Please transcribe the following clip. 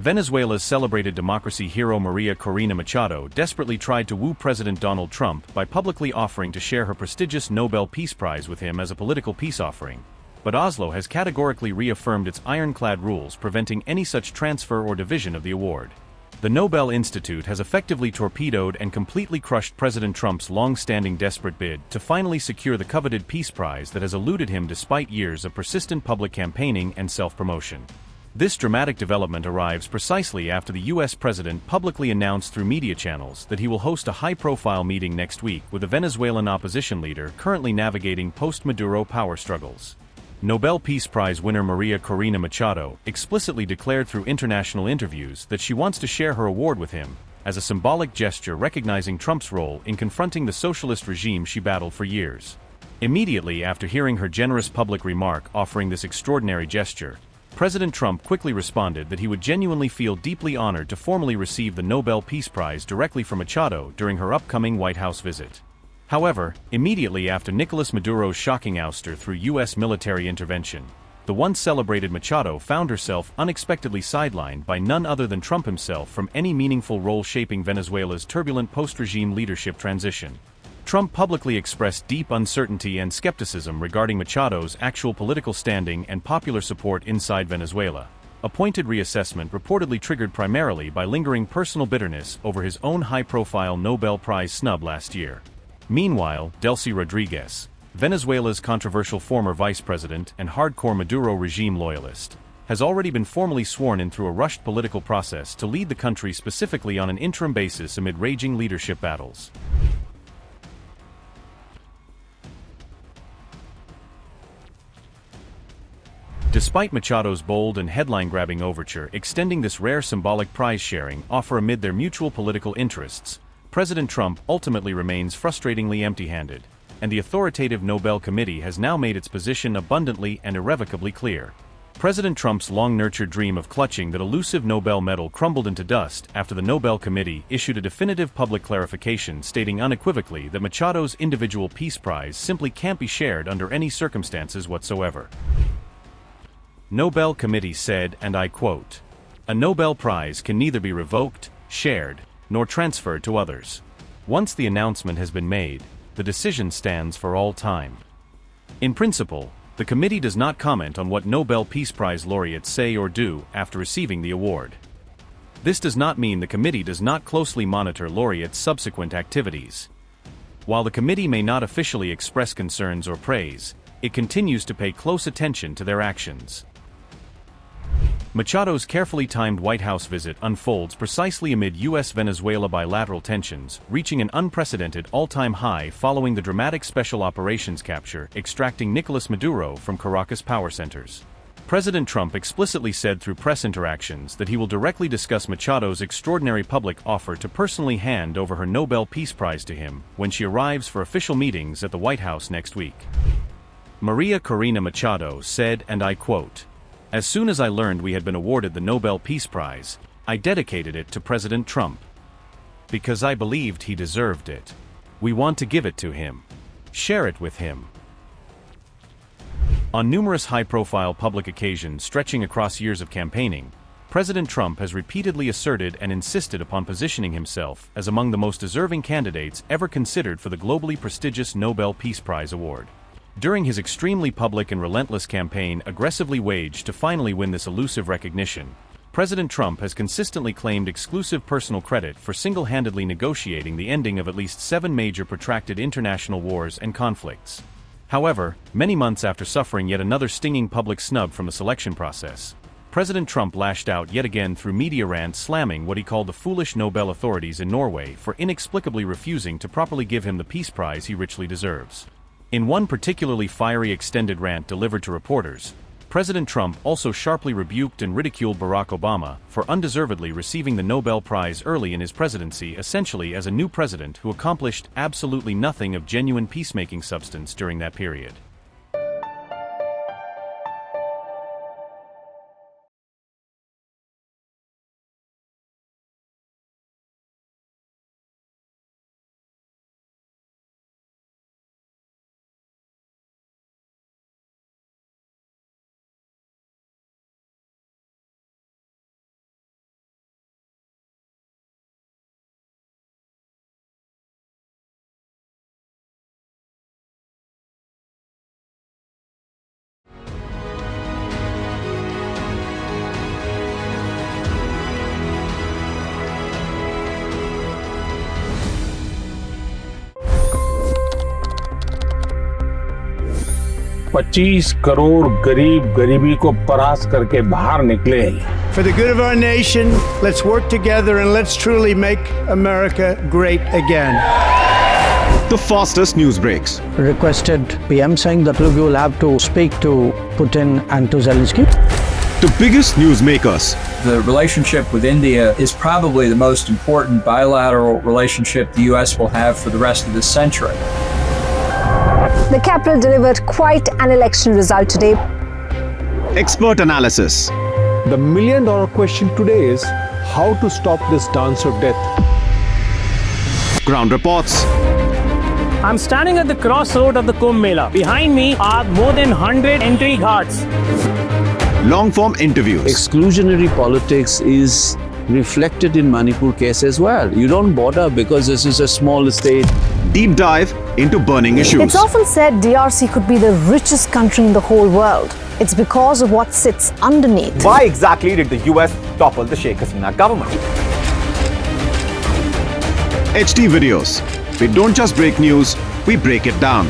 Venezuela's celebrated democracy hero Maria Corina Machado desperately tried to woo President Donald Trump by publicly offering to share her prestigious Nobel Peace Prize with him as a political peace offering. But Oslo has categorically reaffirmed its ironclad rules preventing any such transfer or division of the award. The Nobel Institute has effectively torpedoed and completely crushed President Trump's long-standing desperate bid to finally secure the coveted Peace Prize that has eluded him despite years of persistent public campaigning and self-promotion. This dramatic development arrives precisely after the U.S. president publicly announced through media channels that he will host a high-profile meeting next week with a Venezuelan opposition leader currently navigating post-Maduro power struggles. Nobel Peace Prize winner Maria Corina Machado explicitly declared through international interviews that she wants to share her award with him, as a symbolic gesture recognizing Trump's role in confronting the socialist regime she battled for years. Immediately after hearing her generous public remark offering this extraordinary gesture, President Trump quickly responded that he would genuinely feel deeply honored to formally receive the Nobel Peace Prize directly from Machado during her upcoming White House visit. However, immediately after Nicolas Maduro's shocking ouster through U.S. military intervention, the once celebrated Machado found herself unexpectedly sidelined by none other than Trump himself from any meaningful role shaping Venezuela's turbulent post-regime leadership transition. Trump publicly expressed deep uncertainty and skepticism regarding Machado's actual political standing and popular support inside Venezuela, a pointed reassessment reportedly triggered primarily by lingering personal bitterness over his own high-profile Nobel Prize snub last year. Meanwhile, Delcy Rodriguez, Venezuela's controversial former vice president and hardcore Maduro regime loyalist, has already been formally sworn in through a rushed political process to lead the country specifically on an interim basis amid raging leadership battles. Despite Machado's bold and headline-grabbing overture extending this rare symbolic prize-sharing offer amid their mutual political interests, President Trump ultimately remains frustratingly empty-handed, and the authoritative Nobel Committee has now made its position abundantly and irrevocably clear. President Trump's long-nurtured dream of clutching that elusive Nobel medal crumbled into dust after the Nobel Committee issued a definitive public clarification stating unequivocally that Machado's individual Peace Prize simply can't be shared under any circumstances whatsoever. Nobel Committee said, and I quote, "A Nobel Prize can neither be revoked, shared, nor transferred to others. Once the announcement has been made, the decision stands for all time." In principle, the committee does not comment on what Nobel Peace Prize laureates say or do after receiving the award. This does not mean the committee does not closely monitor laureates' subsequent activities. While the committee may not officially express concerns or praise, it continues to pay close attention to their actions. Machado's carefully timed White House visit unfolds precisely amid U.S.-Venezuela bilateral tensions, reaching an unprecedented all-time high following the dramatic special operations capture extracting Nicolas Maduro from Caracas power centers. President Trump explicitly said through press interactions that he will directly discuss Machado's extraordinary public offer to personally hand over her Nobel Peace Prize to him when she arrives for official meetings at the White House next week. Maria Corina Machado said, and I quote, "As soon as I learned we had been awarded the Nobel Peace Prize, I dedicated it to President Trump. Because I believed he deserved it. We want to give it to him. Share it with him." On numerous high-profile public occasions stretching across years of campaigning, President Trump has repeatedly asserted and insisted upon positioning himself as among the most deserving candidates ever considered for the globally prestigious Nobel Peace Prize award. During his extremely public and relentless campaign aggressively waged to finally win this elusive recognition, President Trump has consistently claimed exclusive personal credit for single-handedly negotiating the ending of at least 7 major protracted international wars and conflicts. However, many months after suffering yet another stinging public snub from the selection process, President Trump lashed out yet again through media rants slamming what he called the foolish Nobel authorities in Norway for inexplicably refusing to properly give him the Peace Prize he richly deserves. In one particularly fiery extended rant delivered to reporters, President Trump also sharply rebuked and ridiculed Barack Obama for undeservedly receiving the Nobel Prize early in his presidency, essentially as a new president who accomplished absolutely nothing of genuine peacemaking substance during that period. 25 crore गरीब गरीबी को परास्त करके बाहर निकले। For the good of our nation, let's work together and let's truly make America great again. The fastest news breaks. Requested PM saying that look, you will have to speak to Putin and to Zelensky. The biggest newsmakers. The relationship with India is probably the most important bilateral relationship the U.S. will have for the rest of this century. The capital delivered quite an election result today. Expert analysis. The million-dollar question today is how to stop this dance of death. Ground reports. I'm standing at the crossroad of the Kumbh Mela. Behind me are more than 100 entry ghats. Long-form interviews. Exclusionary politics is reflected in Manipur case as well. You don't bother because this is a small state. Deep dive into burning issues. It's often said DRC could be the richest country in the whole world. It's because of what sits underneath. Why exactly did the US topple the Sheikh Hasina government? HT videos. We don't just break news, we break it down.